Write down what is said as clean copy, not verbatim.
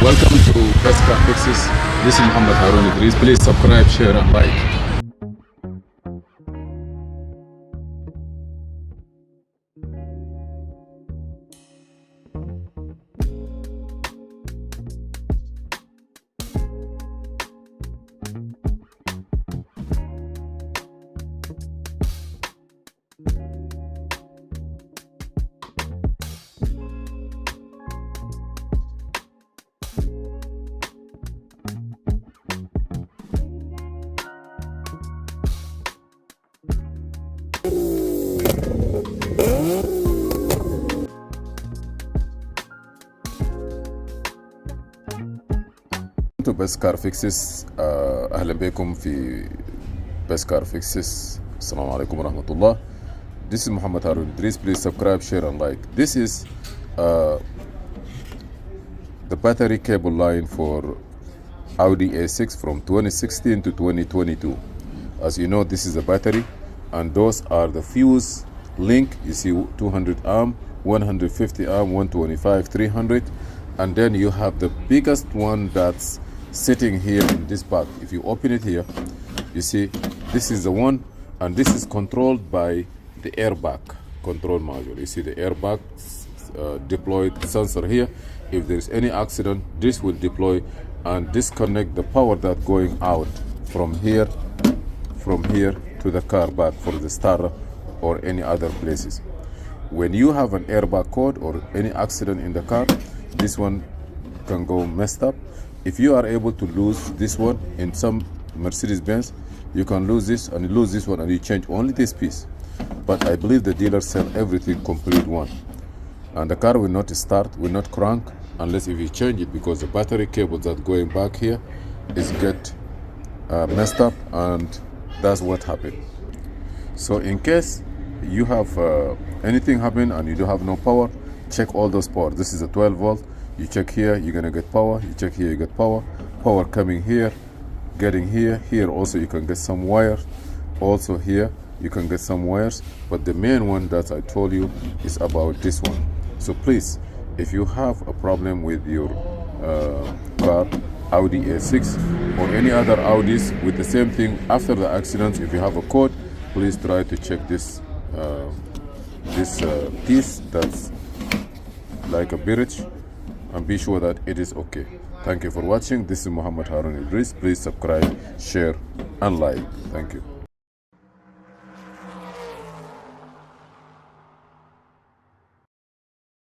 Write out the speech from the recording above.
Welcome to Best Car Fixes. This is Mohamed Harun Idris. Please subscribe, share, and like. to Best Car Fixes. أهلا بكم في Best Car Fixes. السلام عليكم ورحمة الله. This is Mohamed Harun Idris. Please subscribe, share, and like. This is the battery cable line for Audi A6 from 2016 to 2022. As you know, this is a battery, and those are the fuse link. You see 200 amp, 150 amp, 125, 300, and then you have the biggest one that's sitting here in this bag. If you open it here, you see this is the one, and this is controlled by the airbag control module. You see the airbag deployed sensor here. If there's any accident, this will deploy and disconnect the power that going out from here to the car back for the starter or any other places. When you have an airbag code or any accident in the car, this one can go messed up. If you are able to lose this one in some Mercedes-Benz, you can lose this and you lose this one and you change only this piece. But I believe the dealers sell everything complete one, and the car will not start, will not crank unless if you change it, because the battery cable that going back here is get messed up, and that's what happened. So in case you have anything happen and you don't have no power, check all those power. This is a 12 volt. You check here, you're gonna get power. You check here, you get power. Power coming here, getting here. Here also you can get some wires. Also here you can get some wires. But the main one that I told you is about this one. So please, if you have a problem with your car, Audi A6 or any other Audis with the same thing after the accident, if you have a code, please try to check this piece that's like a bridge, and be sure that it is okay. Thank you for watching. This is Mohamed Harun Idris. Please subscribe, share, and like. Thank you.